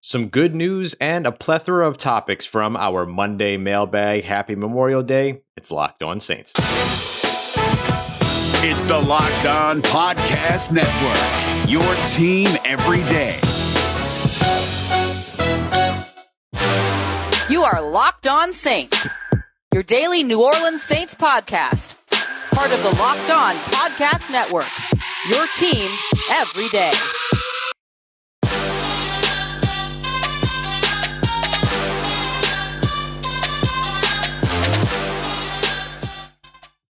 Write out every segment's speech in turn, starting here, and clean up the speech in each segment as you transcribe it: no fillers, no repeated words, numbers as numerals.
Some good news and a plethora of topics from our Monday mailbag. Happy Memorial Day. It's Locked On Saints. It's the Locked On Podcast Network, your team every day. You are Locked On Saints, your daily New Orleans Saints podcast. Part of the Locked On Podcast Network, your team every day.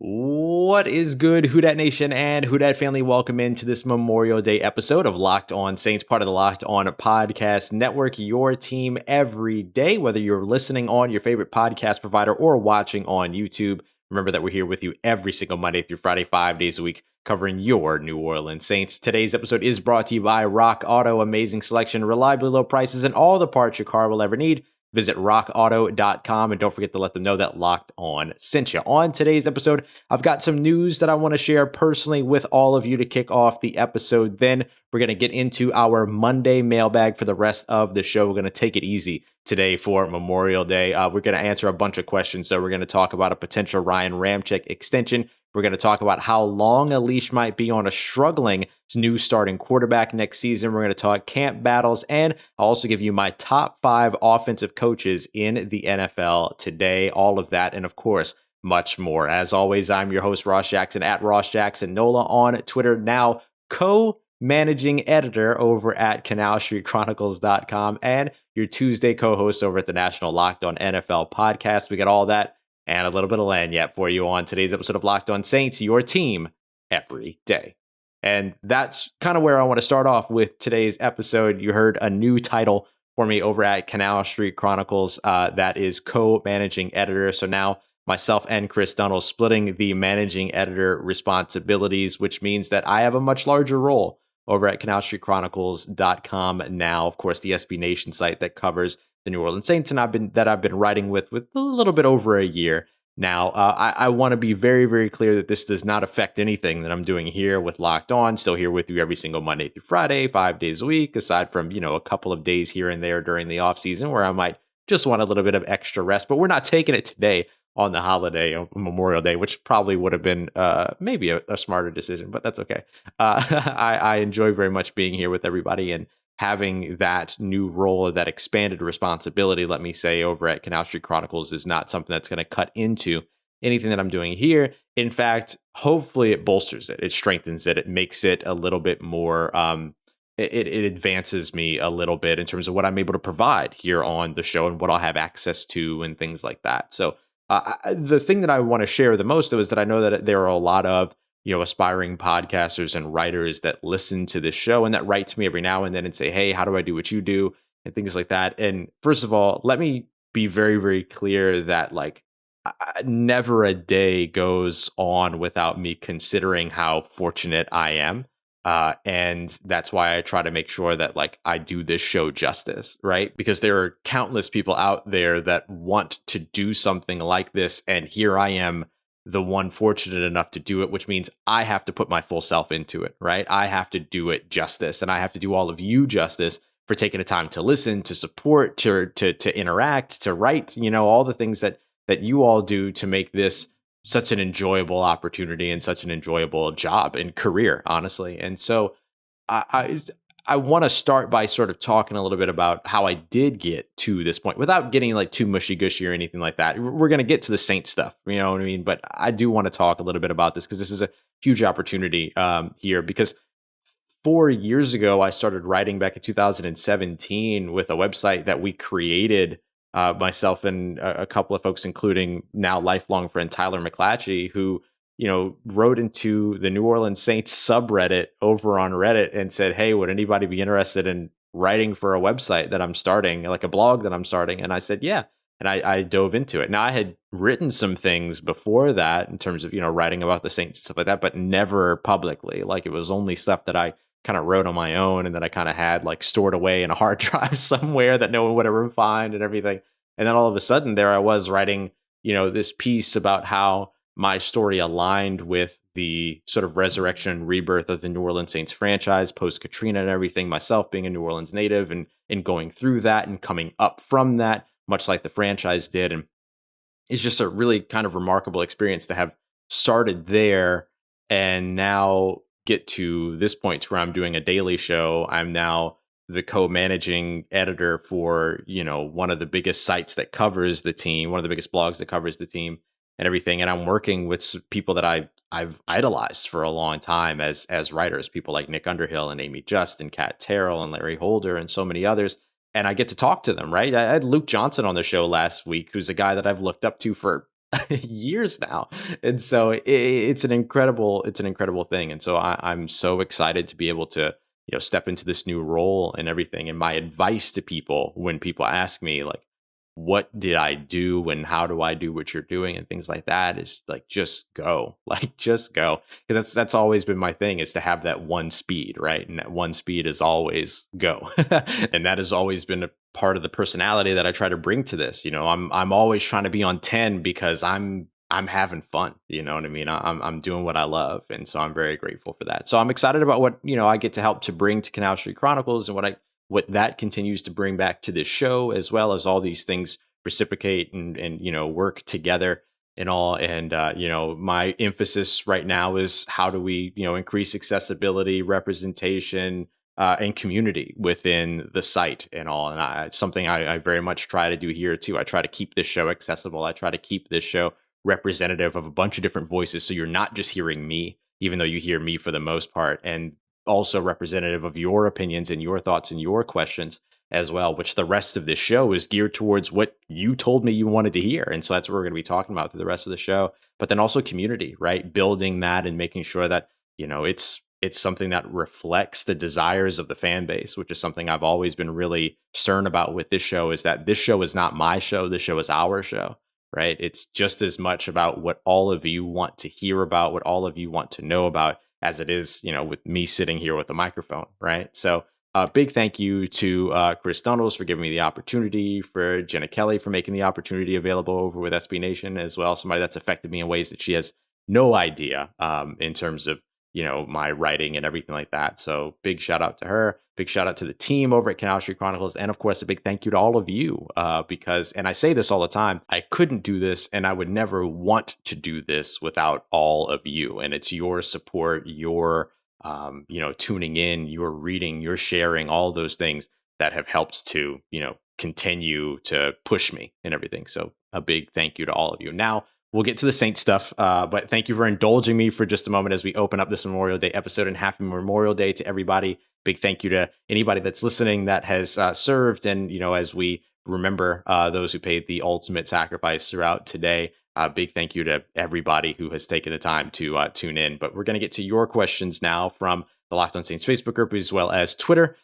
What is good, Who Dat Nation and Who Dat family? Welcome into this Memorial Day episode of Locked On Saints, part of the Locked On Podcast Network, your team every day, whether you're listening on your favorite podcast provider or watching on YouTube. Remember that we're here with you every single Monday through Friday, 5 days a week, covering your New Orleans Saints. Today's episode is brought to you by Rock Auto. Amazing selection, reliably low prices, and all the parts your car will ever need. Visit rockauto.com and don't forget to let them know that Locked On sent you. On today's episode, I've got some news that I want to share personally with all of you to kick off the episode. Then we're going to get into our Monday mailbag for the rest of the show. We're going to take it easy today for Memorial Day. We're going to answer a bunch of questions. So we're going to talk about a potential Ryan Ramczyk extension. We're going to talk about how long a leash might be on a struggling new starting quarterback next season. We're going to talk camp battles, and I'll also give you my top 5 offensive coaches in the NFL today. All of that, and of course, much more. As always, I'm your host, Ross Jackson, at Ross Jackson Nola on Twitter, now co-managing editor over at CanalStreetChronicles.com, and your Tuesday co-host over at the National Locked On NFL podcast. We got all that and a little bit of lagniappe for you on today's episode of Locked On Saints, your team every day. And that's kind of where I want to start off with today's episode. You heard a new title for me over at Canal Street Chronicles. That is co-managing editor. So now myself and Chris Dunnell splitting the managing editor responsibilities, which means that I have a much larger role over at CanalStreetChronicles.com now. Of course, the SB Nation site that covers the New Orleans Saints, and I've been writing with a little bit over a year now. I want to be very, very clear that this does not affect anything that I'm doing here with Locked On. Still here with you every single Monday through Friday, 5 days a week, aside from, a couple of days here and there during the off season where I might just want a little bit of extra rest. But we're not taking it today on the holiday of Memorial Day, which probably would have been maybe a smarter decision, but that's okay. I enjoy very much being here with everybody and having that new role, that expanded responsibility, let me say, over at Canal Street Chronicles is not something that's going to cut into anything that I'm doing here. In fact, hopefully it bolsters it. It strengthens it. It makes it a little bit more, it advances me a little bit in terms of what I'm able to provide here on the show and what I'll have access to and things like that. So the thing that I want to share the most, though, is that I know that there are a lot of aspiring podcasters and writers that listen to this show and that write to me every now and then and say, hey, how do I do what you do? And things like that. And first of all, let me be very, very clear that never a day goes on without me considering how fortunate I am. And that's why I try to make sure that I do this show justice, right? Because there are countless people out there that want to do something like this. And here I am, the one fortunate enough to do it, which means I have to put my full self into it, right? I have to do it justice, and I have to do all of you justice for taking the time to listen, to support, to interact, to write, all the things that you all do to make this such an enjoyable opportunity and such an enjoyable job and career, honestly. And so I want to start by sort of talking a little bit about how I did get to this point without getting too mushy gushy or anything like that. We're going to get to the Saints stuff, you know what I mean? But I do want to talk a little bit about this because this is a huge opportunity here, because 4 years ago, I started writing back in 2017 with a website that we created, myself and a couple of folks, including now lifelong friend Tyler McClatchy, who wrote into the New Orleans Saints subreddit over on Reddit and said, hey, would anybody be interested in writing for a website that I'm starting, like a blog that I'm starting? And I said, yeah. And I dove into it. Now, I had written some things before that in terms of, writing about the Saints and stuff like that, but never publicly. It was only stuff that I kind of wrote on my own and that I kind of had stored away in a hard drive somewhere that no one would ever find and everything. And then all of a sudden there I was writing, this piece about how my story aligned with the sort of resurrection and rebirth of the New Orleans Saints franchise post Katrina and everything, myself being a New Orleans native and going through that and coming up from that, much like the franchise did. And it's just a really kind of remarkable experience to have started there and now get to this point where I'm doing a daily show. I'm now the co-managing editor for, one of the biggest sites that covers the team, one of the biggest blogs that covers the team and everything. And I'm working with people that I've idolized for a long time as writers, people like Nick Underhill and Amy Just and Kat Terrell and Larry Holder and so many others. And I get to talk to them, right? I had Luke Johnson on the show last week, who's a guy that I've looked up to for years now. And so it's an incredible thing. And so I'm so excited to be able to, step into this new role and everything. And my advice to people when people ask me like, what did I do and how do I do what you're doing and things like that is like, just go, because that's always been my thing, is to have that one speed, right? And that one speed is always go. And that has always been a part of the personality that I try to bring to this. I'm always trying to be on 10 because I'm having fun. You know what I mean? I'm doing what I love. And so I'm very grateful for that. So I'm excited about what, I get to help to bring to Canal Street Chronicles and what that continues to bring back to this show, as well as all these things reciprocate and work together and all. And, my emphasis right now is how do we, increase accessibility, representation, and community within the site and all. And something I very much try to do here too. I try to keep this show accessible. I try to keep this show representative of a bunch of different voices. So you're not just hearing me, even though you hear me for the most part, and also representative of your opinions and your thoughts and your questions as well, which the rest of this show is geared towards what you told me you wanted to hear. And so that's what we're going to be talking about through the rest of the show. But then also community, right? Building that and making sure that, it's something that reflects the desires of the fan base, which is something I've always been really stern about with this show, is that this show is not my show. This show is our show, right? It's just as much about what all of you want to hear about, what all of you want to know about, as it is, with me sitting here with the microphone, right? So big thank you to Chris Donalds for giving me the opportunity, for Jenna Kelly for making the opportunity available over with SB Nation as well. Somebody that's affected me in ways that she has no idea in terms of, my writing and everything like that. So big shout out to her, big shout out to the team over at Canal Street Chronicles. And of course, a big thank you to all of you because, and I say this all the time, I couldn't do this and I would never want to do this without all of you. And it's your support, your, tuning in, your reading, your sharing, all those things that have helped to, continue to push me and everything. So a big thank you to all of you. Now, we'll get to the Saints stuff, but thank you for indulging me for just a moment as we open up this Memorial Day episode, and happy Memorial Day to everybody. Big thank you to anybody that's listening that has served. And, as we remember those who paid the ultimate sacrifice throughout today, big thank you to everybody who has taken the time to tune in. But we're going to get to your questions now from the Locked On Saints Facebook group, as well as Twitter,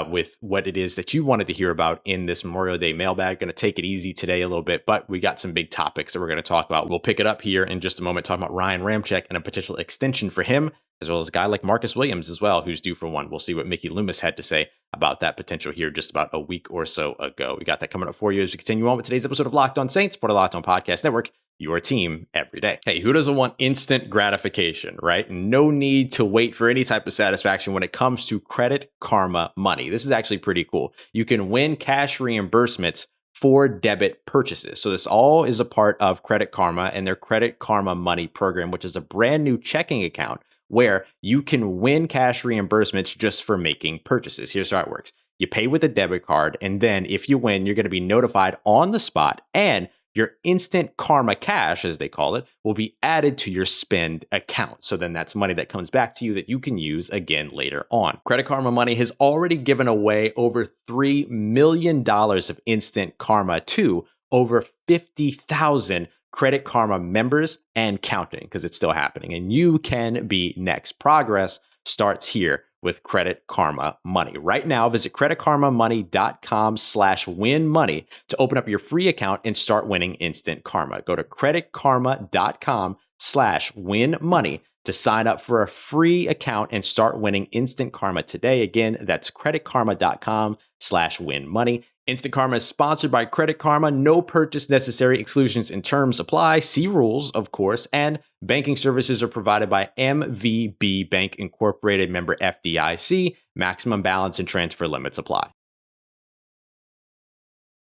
with what it is that you wanted to hear about in this Memorial Day mailbag. Going to take it easy today a little bit, but we got some big topics that we're going to talk about. We'll pick it up here in just a moment, talking about Ryan Ramczyk and a potential extension for him, as well as a guy like Marcus Williams as well, who's due for one. We'll see what Mickey Loomis had to say about that potential here just about a week or so ago. We got that coming up for you as we continue on with today's episode of Locked On Saints, part of Locked On Podcast Network, your team every day. Hey, who doesn't want instant gratification, right? No need to wait for any type of satisfaction when it comes to Credit Karma money. This is actually pretty cool. You can win cash reimbursements for debit purchases. So this all is a part of Credit Karma and their Credit Karma money program, which is a brand new checking account where you can win cash reimbursements just for making purchases. Here's how it works. You pay with a debit card, and then if you win, you're going to be notified on the spot, and your instant karma cash, as they call it, will be added to your spend account. So then that's money that comes back to you that you can use again later on. Credit Karma Money has already given away over $3 million of instant karma to over 50,000 Credit Karma members and counting, because it's still happening. And you can be next. Progress starts here with Credit Karma Money. Right now, visit creditkarmamoney.com/winmoney to open up your free account and start winning instant karma. Go to creditkarma.com/winmoney to sign up for a free account and start winning instant karma today. Again, that's creditkarma.com/winmoney. Instant Karma is sponsored by Credit Karma. No purchase necessary. Exclusions and terms apply. See rules, of course. And banking services are provided by MVB Bank Incorporated, member FDIC. Maximum balance and transfer limits apply.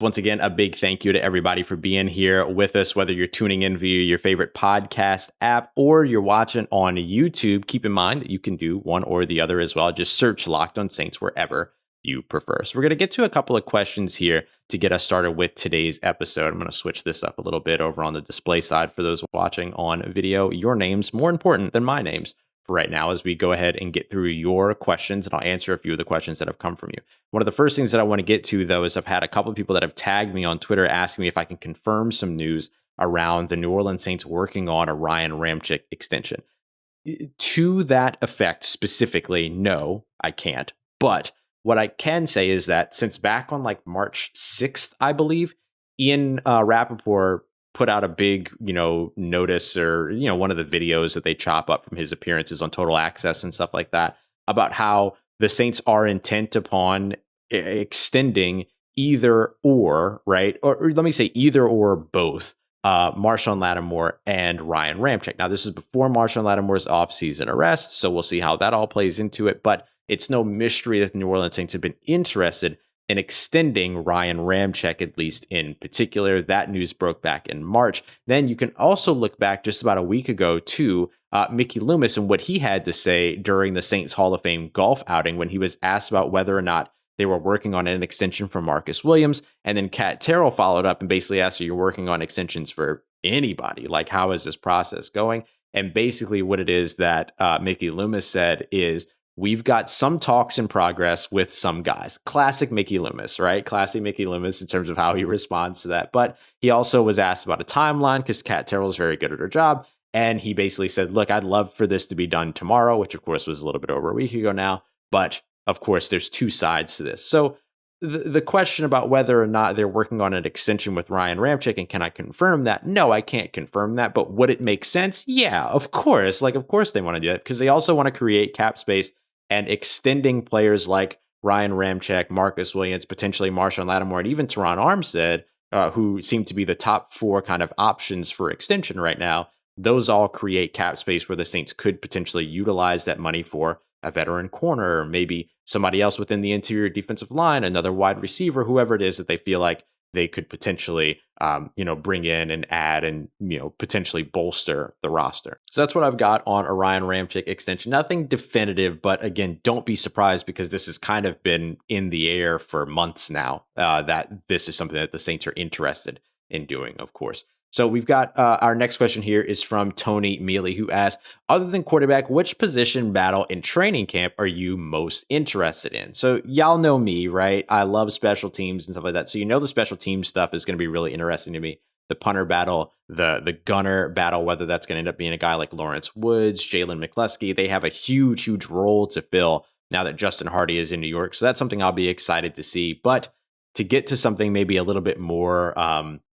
Once again, a big thank you to everybody for being here with us, whether you're tuning in via your favorite podcast app or you're watching on YouTube. Keep in mind that you can do one or the other as well. Just search Locked on Saints wherever you prefer. So we're going to get to a couple of questions here to get us started with today's episode. I'm going to switch this up a little bit over on the display side for those watching on video. Your name's more important than my names for right now as we go ahead and get through your questions, and I'll answer a few of the questions that have come from you. One of the first things that I want to get to, though, is I've had a couple of people that have tagged me on Twitter asking me if I can confirm some news around the New Orleans Saints working on a Ryan Ramczyk extension. To that effect specifically, no, I can't. But what I can say is that since back on like March 6th, I believe, Ian Rappaport put out a big, notice or, one of the videos that they chop up from his appearances on Total Access and stuff like that about how the Saints are intent upon extending either or, right? Or let me say either or both Marshawn Lattimore and Ryan Ramczyk. Now, this is before Marshawn Lattimore's offseason arrest, so we'll see how that all plays into it. But it's no mystery that the New Orleans Saints have been interested in extending Ryan Ramczyk, at least in particular. That news broke back in March. Then you can also look back just about a week ago to Mickey Loomis and what he had to say during the Saints Hall of Fame golf outing when he was asked about whether or not they were working on an extension for Marcus Williams. And then Cat Terrell followed up and basically asked, are you working on extensions for anybody? Like, how is this process going? And basically what it is that Mickey Loomis said is, we've got some talks in progress with some guys. Classic Mickey Loomis, right? Classic Mickey Loomis in terms of how he responds to that. But he also was asked about a timeline because Cat Terrell is very good at her job. And he basically said, look, I'd love for this to be done tomorrow, which of course was a little bit over a week ago now. But of course, there's two sides to this. So the question about whether or not they're working on an extension with Ryan Ramczyk, and can I confirm that? No, I can't confirm that. But would it make sense? Yeah, of course. Of course they want to do it because they also want to create cap space. And extending players like Ryan Ramczyk, Marcus Williams, potentially Marshawn Lattimore, and even Teron Armstead, who seem to be the top four kind of options for extension right now, those all create cap space where the Saints could potentially utilize that money for a veteran corner, or maybe somebody else within the interior defensive line, another wide receiver, whoever it is that they feel like they could potentially, bring in and add and, potentially bolster the roster. So that's what I've got on a Ryan Ramczyk extension. Nothing definitive, but again, don't be surprised because this has kind of been in the air for months now, that this is something that the Saints are interested in doing, of course. So we've got our next question here is from Tony Mealy, who asks, other than quarterback, which position battle in training camp are you most interested in? So y'all know me, right? I love special teams and stuff like that. So the special team stuff is going to be really interesting to me. The punter battle, the gunner battle, whether that's going to end up being a guy like Lawrence Woods, Jalen McCluskey, they have a huge, huge role to fill now that Justin Hardy is in New York. So that's something I'll be excited to see. But to get to something maybe a little bit more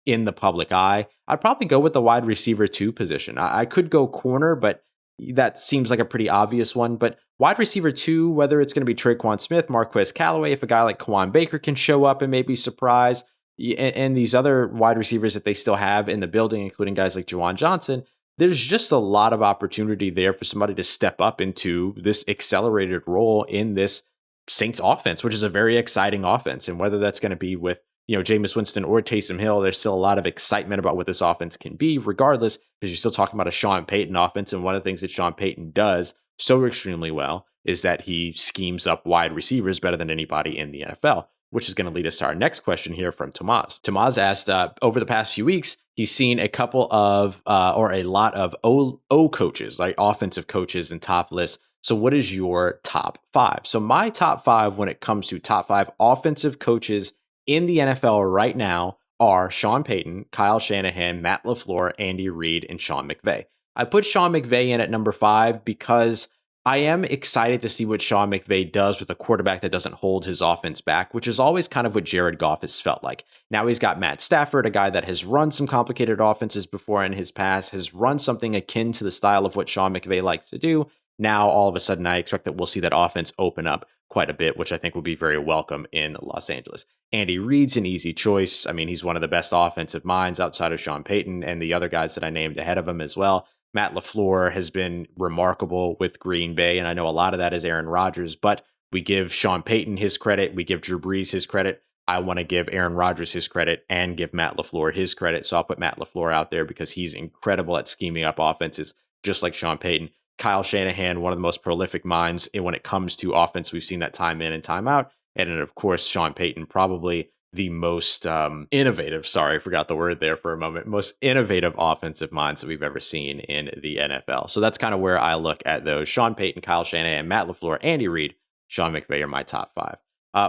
in the public eye, I'd probably go with the wide receiver 2 position. I could go corner, but that seems like a pretty obvious one. But wide receiver 2, whether it's going to be Traquan Smith, Marquez Callaway, if a guy like Kawaan Baker can show up and maybe surprise, and these other wide receivers that they still have in the building, including guys like Juwan Johnson, there's just a lot of opportunity there for somebody to step up into this accelerated role in this Saints offense, which is a very exciting offense. And whether that's going to be with Jameis Winston or Taysom Hill, there's still a lot of excitement about what this offense can be, regardless, because you're still talking about a Sean Payton offense. And one of the things that Sean Payton does so extremely well is that he schemes up wide receivers better than anybody in the NFL, which is going to lead us to our next question here from Tomas. Tomas asked, over the past few weeks, he's seen a couple of, or a lot of O coaches, like offensive coaches and top lists. So what is your top 5? So my top 5 when it comes to top 5 offensive coaches in the NFL right now are Sean Payton, Kyle Shanahan, Matt LaFleur, Andy Reid, and Sean McVay. I put Sean McVay in at number 5 because I am excited to see what Sean McVay does with a quarterback that doesn't hold his offense back, which is always kind of what Jared Goff has felt like. Now he's got Matt Stafford, a guy that has run some complicated offenses before in his past, has run something akin to the style of what Sean McVay likes to do. Now, all of a sudden, I expect that we'll see that offense open up quite a bit, which I think will be very welcome in Los Angeles. Andy Reid's an easy choice. I mean, he's one of the best offensive minds outside of Sean Payton and the other guys that I named ahead of him as well. Matt LaFleur has been remarkable with Green Bay, and I know a lot of that is Aaron Rodgers, but we give Sean Payton his credit. We give Drew Brees his credit. I want to give Aaron Rodgers his credit and give Matt LaFleur his credit. So I'll put Matt LaFleur out there because he's incredible at scheming up offenses, just like Sean Payton. Kyle Shanahan, one of the most prolific minds when it comes to offense. We've seen that time in and time out. And then, of course, Sean Payton, probably the most innovative, sorry, I forgot the word there for a moment, most innovative offensive minds that we've ever seen in the NFL. So that's kind of where I look at those. Sean Payton, Kyle Shanahan, Matt LaFleur, Andy Reid, Sean McVay are my top five.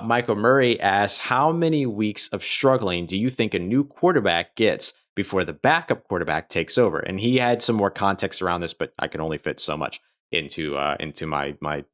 Michael Murray asks, how many weeks of struggling do you think a new quarterback gets before the backup quarterback takes over? And he had some more context around this, but I can only fit so much into my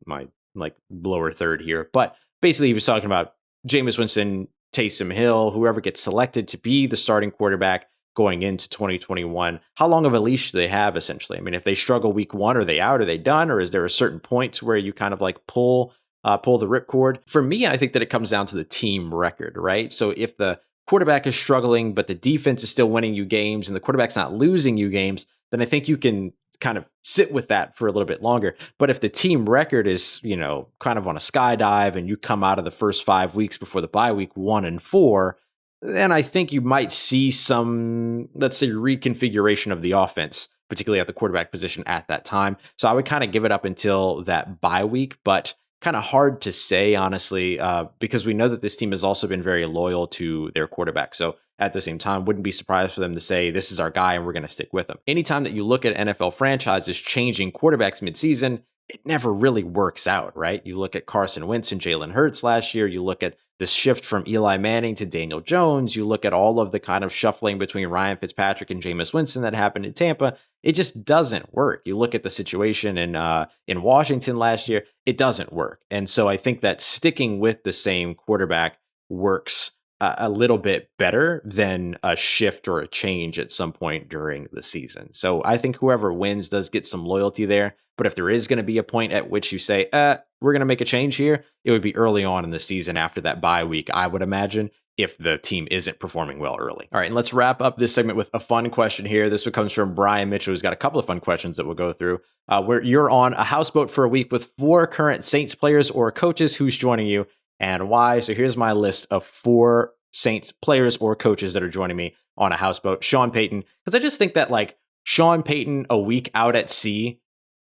like lower third here. But basically, he was talking about Jameis Winston, Taysom Hill, whoever gets selected to be the starting quarterback going into 2021. How long of a leash do they have, essentially? I mean, if they struggle week one, are they out? Are they done? Or is there a certain point where you kind of like pull the ripcord? For me, I think that it comes down to the team record, right? So if the quarterback is struggling, but the defense is still winning you games and the quarterback's not losing you games, then I think you can kind of sit with that for a little bit longer. But if the team record is, kind of on a skydive and you come out of the first 5 weeks before the bye week 1-4, then I think you might see some, let's say, reconfiguration of the offense, particularly at the quarterback position at that time. So I would kind of give it up until that bye week, but kind of hard to say, honestly, because we know that this team has also been very loyal to their quarterback. So at the same time, wouldn't be surprised for them to say, this is our guy and we're going to stick with him. Anytime that you look at NFL franchises changing quarterbacks midseason, it never really works out, right? You look at Carson Wentz and Jalen Hurts last year. You look at the shift from Eli Manning to Daniel Jones. You look at all of the kind of shuffling between Ryan Fitzpatrick and Jameis Winston that happened in Tampa. It just doesn't work. You look at the situation in Washington last year, it doesn't work. And so I think that sticking with the same quarterback works a little bit better than a shift or a change at some point during the season. So I think whoever wins does get some loyalty there. But if there is going to be a point at which you say, we're going to make a change here, it would be early on in the season after that bye week, I would imagine, if the team isn't performing well early. All right, and let's wrap up this segment with a fun question here. This one comes from Brian Mitchell, who's got a couple of fun questions that we'll go through. Where you're on a houseboat for a week with 4 current Saints players or coaches, who's joining you and why? So here's my list of 4 Saints players or coaches that are joining me on a houseboat. Sean Payton, because I just think that like Sean Payton a week out at sea,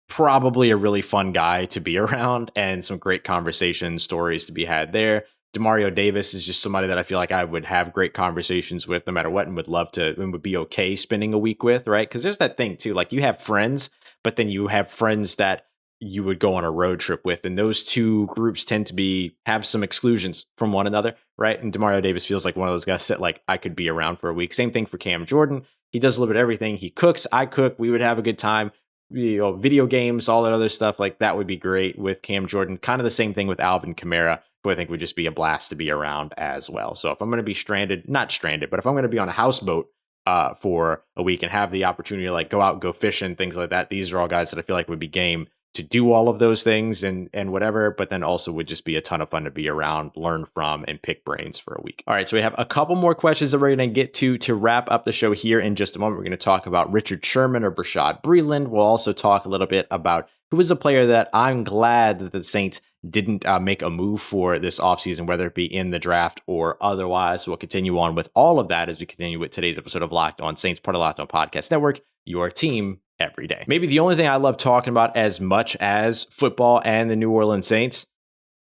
probably a really fun guy to be around and some great conversation stories to be had there. Demario Davis is just somebody that I feel like I would have great conversations with no matter what and would love to and would be okay spending a week with, right? Because there's that thing too, like you have friends, but then you have friends that you would go on a road trip with. And those two groups tend to have some exclusions from one another, right? And Demario Davis feels like one of those guys that like I could be around for a week. Same thing for Cam Jordan. He does a little bit of everything. He cooks, I cook, we would have a good time. Video games, all that other stuff, like that would be great with Cam Jordan. Kind of the same thing with Alvin Kamara, who I think would just be a blast to be around as well. So if I'm going to be not stranded, but if I'm going to be on a houseboat for a week and have the opportunity to like go out, go fishing, things like that, these are all guys that I feel like would be game to do all of those things and whatever, but then also would just be a ton of fun to be around, learn from, and pick brains for a week. All right, so we have a couple more questions that we're going to get to wrap up the show here in just a moment. We're going to talk about Richard Sherman or Bashaud Breeland. We'll also talk a little bit about who is a player that I'm glad that the Saints didn't make a move for this offseason, whether it be in the draft or otherwise. So we'll continue on with all of that as we continue with today's episode of Locked On Saints, part of Locked On Podcast Network, your team every day. Maybe the only thing I love talking about as much as football and the New Orleans Saints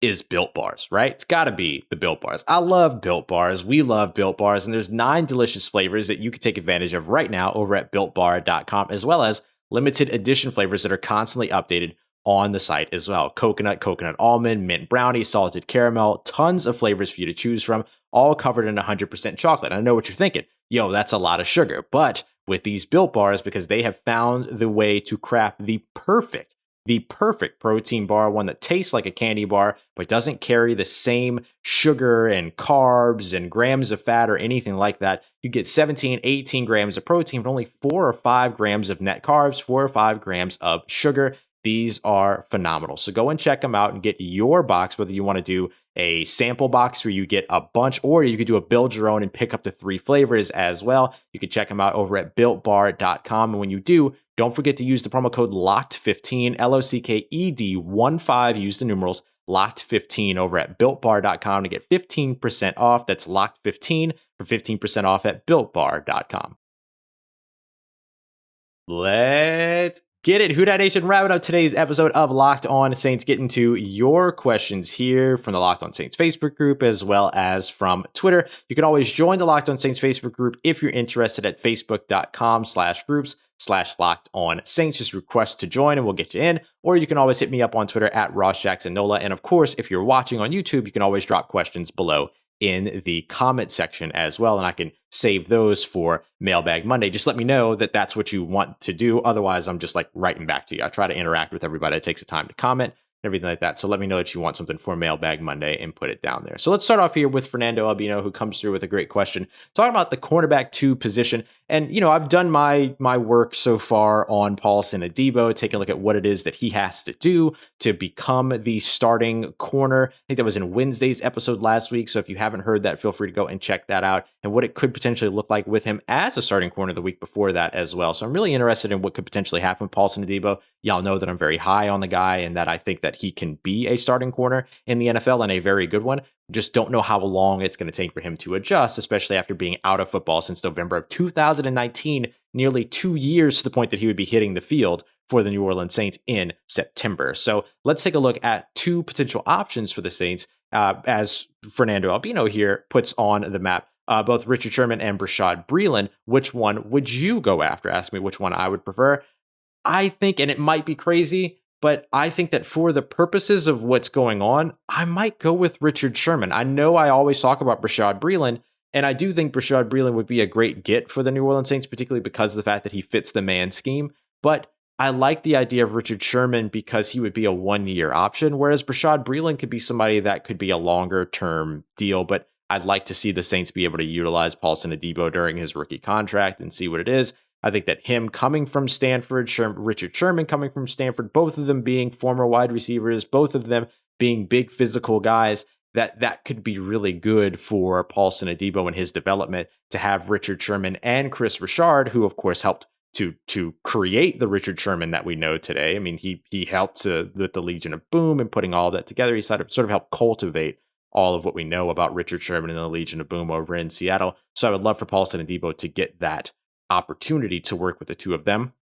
is Built Bars, right? It's got to be the Built Bars. I love Built Bars. We love Built Bars. And there's 9 delicious flavors that you can take advantage of right now over at BuiltBar.com, as well as limited edition flavors that are constantly updated on the site as well. Coconut, coconut almond, mint brownie, salted caramel, tons of flavors for you to choose from, all covered in 100% chocolate. I know what you're thinking. Yo, that's a lot of sugar. But with these Built Bars, because they have found the way to craft the perfect protein bar, one that tastes like a candy bar, but doesn't carry the same sugar and carbs and grams of fat or anything like that. You get 17, 18 grams of protein, but only 4 or 5 grams of net carbs, 4 or 5 grams of sugar. These are phenomenal. So go and check them out and get your box, whether you want to do a sample box where you get a bunch, or you could do a build your own and pick up the 3 flavors as well. You can check them out over at builtbar.com. And when you do, don't forget to use the promo code LOCKED15, LOCKED15. Use the numerals LOCKED15 over at builtbar.com to get 15% off. That's LOCKED15 for 15% off at builtbar.com. Let's get it. Who Dat Nation, wrapping up today's episode of Locked On Saints, getting to your questions here from the Locked On Saints Facebook group as well as from Twitter. You can always join the Locked On Saints Facebook group if you're interested at facebook.com/groups/Locked On Saints. Just request to join and we'll get you in. Or you can always hit me up on Twitter at Ross Jackson Nola. And of course, if you're watching on YouTube, you can always drop questions below in the comment section as well, and I can save those for Mailbag Monday. Just let me know that that's what you want to do. Otherwise, I'm just like writing back to you. I try to interact with everybody that takes the time to comment and everything like that. So let me know that you want something for Mailbag Monday and put it down there. So let's start off here with Fernando Albino, who comes through with a great question, talking about the cornerback 2 position. And, you know, I've done my work so far on Paulson Adebo, taking a look at what it is that he has to do to become the starting corner. I think that was in Wednesday's episode last week. So if you haven't heard that, feel free to go and check that out and what it could potentially look like with him as a starting corner the week before that as well. So I'm really interested in what could potentially happen with Paulson Adebo. Y'all know that I'm very high on the guy and that I think that he can be a starting corner in the NFL and a very good one. Just don't know how long it's going to take for him to adjust, especially after being out of football since November of 2019, nearly 2 years to the point that he would be hitting the field for the New Orleans Saints in September. So let's take a look at 2 potential options for the Saints as Fernando Albino here puts on the map. Both Richard Sherman and Bashaud Breeland. Which one would you go after? Ask me which one I would prefer. I think, and it might be crazy, but I think that for the purposes of what's going on, I might go with Richard Sherman. I know I always talk about Bashaud Breeland, and I do think Bashaud Breeland would be a great get for the New Orleans Saints, particularly because of the fact that he fits the man scheme. But I like the idea of Richard Sherman because he would be a 1-year option, whereas Bashaud Breeland could be somebody that could be a longer-term deal. But I'd like to see the Saints be able to utilize Paulson Adebo during his rookie contract and see what it is. I think that him coming from Stanford, Richard Sherman coming from Stanford, both of them being former wide receivers, both of them being big physical guys, that could be really good for Paulson Adebo and his development to have Richard Sherman and Chris Richard, who of course helped to create the Richard Sherman that we know today. I mean, he helped with the Legion of Boom and putting all that together. He sort of helped cultivate all of what we know about Richard Sherman and the Legion of Boom over in Seattle. So I would love for Paulson Adebo to get that opportunity to work with the 2 of them.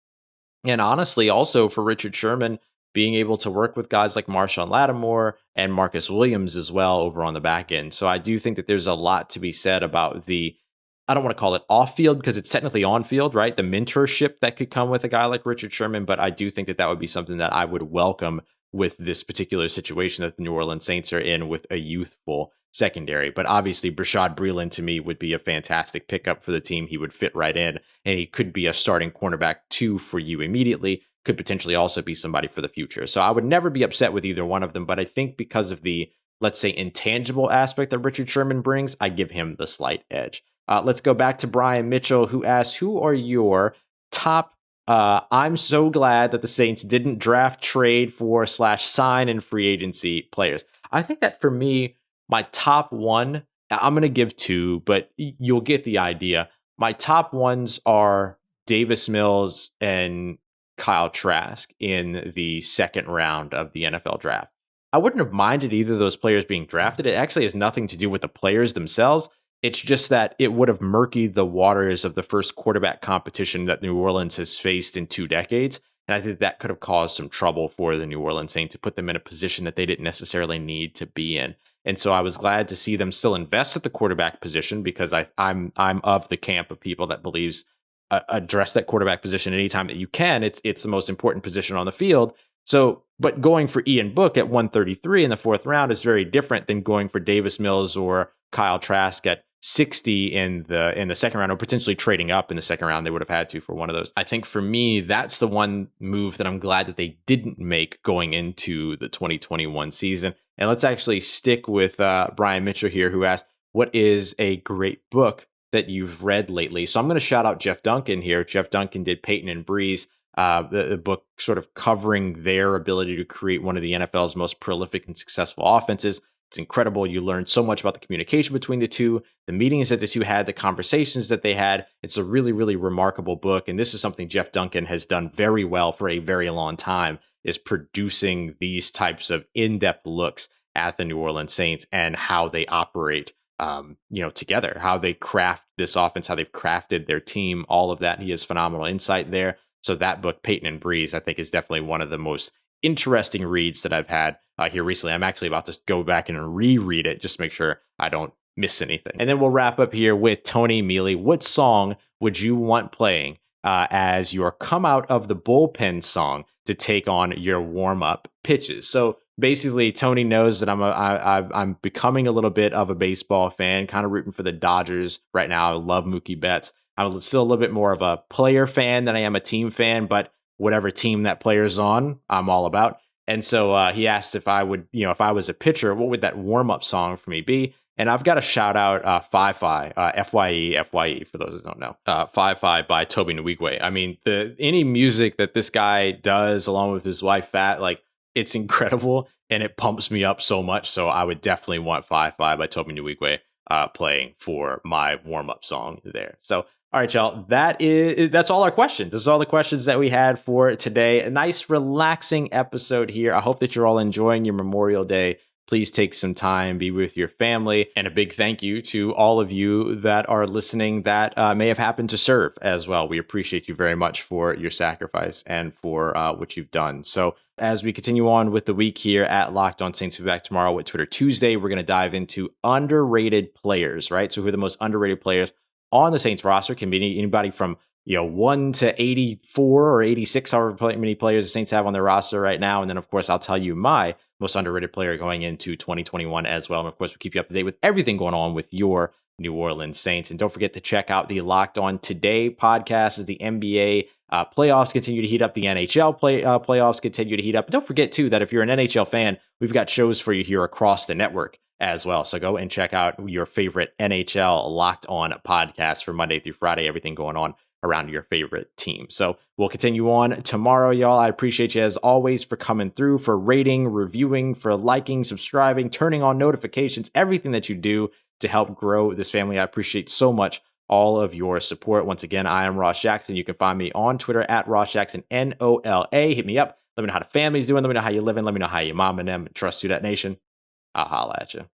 And honestly, also for Richard Sherman, being able to work with guys like Marshawn Lattimore and Marcus Williams as well over on the back end. So I do think that there's a lot to be said about I don't want to call it off field because it's technically on field, right? The mentorship that could come with a guy like Richard Sherman. But I do think that would be something that I would welcome with this particular situation that the New Orleans Saints are in with a youthful secondary. But obviously, Bashaud Breeland to me would be a fantastic pickup for the team. He would fit right in, and he could be a starting cornerback 2 for you immediately. Could potentially also be somebody for the future. So I would never be upset with either one of them. But I think because of the, let's say, intangible aspect that Richard Sherman brings, I give him the slight edge. Let's go back to Brian Mitchell, who asks, who are your top I'm so glad that the Saints didn't draft, trade for / sign in free agency players. I think that for me, my top 1, I'm going to give 2, but you'll get the idea. My top ones are Davis Mills and Kyle Trask in the 2nd round of the NFL draft. I wouldn't have minded either of those players being drafted. It actually has nothing to do with the players themselves. It's just that it would have murkied the waters of the first quarterback competition that New Orleans has faced in 2 decades. And I think that could have caused some trouble for the New Orleans Saints to put them in a position that they didn't necessarily need to be in. And so I was glad to see them still invest at the quarterback position because I'm of the camp of people that believes address that quarterback position anytime that you can. It's the most important position on the field. So, but going for Ian Book at 133 in the 4th round is very different than going for Davis Mills or Kyle Trask at 60 in the 2nd round, or potentially trading up in the 2nd round. They would have had to for one of those. I think for me, that's the one move that I'm glad that they didn't make going into the 2021 season. And let's actually stick with Brian Mitchell here, who asked, what is a great book that you've read lately? So I'm going to shout out Jeff Duncan here. Jeff Duncan did Peyton and Breeze. the book sort of covering their ability to create one of the NFL's most prolific and successful offenses. It's incredible. You learn so much about the communication between the two, the meetings that the two had, the conversations that they had. It's a really, really remarkable book. And this is something Jeff Duncan has done very well for a very long time, is producing these types of in-depth looks at the New Orleans Saints and how they operate, together, how they craft this offense, how they've crafted their team, all of that. He has phenomenal insight there. So that book, Peyton and Breeze, I think is definitely one of the most interesting reads that I've had here recently. I'm actually about to go back and reread it just to make sure I don't miss anything. And then we'll wrap up here with Tony Mealy. What song would you want playing as your come out of the bullpen song to take on your warm up pitches? So basically, Tony knows that I'm becoming a little bit of a baseball fan, kind of rooting for the Dodgers right now. I love Mookie Betts. I'm still a little bit more of a player fan than I am a team fan, but whatever team that player's on, I'm all about. And so he asked if I would, if I was a pitcher, what would that warm-up song for me be? And I've got to shout out Fi-Fi, F-Y-E, for those that don't know. Fi-Fi by Toby Nwigwe. I mean, any music that this guy does along with his wife, Fat, like, it's incredible, and it pumps me up so much. So I would definitely want Fi-Fi by Toby Nwigwe playing for my warm-up song there. So all right, y'all, that's all our questions. That's all the questions that we had for today. A nice, relaxing episode here. I hope that you're all enjoying your Memorial Day. Please take some time, be with your family. And a big thank you to all of you that are listening that may have happened to serve as well. We appreciate you very much for your sacrifice and for what you've done. So as we continue on with the week here at Locked On Saints, we'll be back tomorrow with Twitter Tuesday. We're going to dive into underrated players, right? So who are the most underrated players on the Saints roster? Can be anybody from 1 to 84 or 86, however many players the Saints have on their roster right now. And then, of course, I'll tell you my most underrated player going into 2021 as well. And, of course, we'll keep you up to date with everything going on with your New Orleans Saints. And don't forget to check out the Locked On Today podcast as the NBA playoffs continue to heat up. The NHL playoffs continue to heat up. And don't forget, too, that if you're an NHL fan, we've got shows for you here across the network as well. So go and check out your favorite NHL Locked On podcast for Monday through Friday, everything going on around your favorite team. So we'll continue on tomorrow, y'all. I appreciate you as always for coming through, for rating, reviewing, for liking, subscribing, turning on notifications, everything that you do to help grow this family. I appreciate so much all of your support. Once again, I am Ross Jackson. You can find me on Twitter at Ross Jackson, NOLA. Hit me up. Let me know how the family's doing. Let me know how you're living. Let me know how your mom and them. Trust you, that nation. I'll holla at you.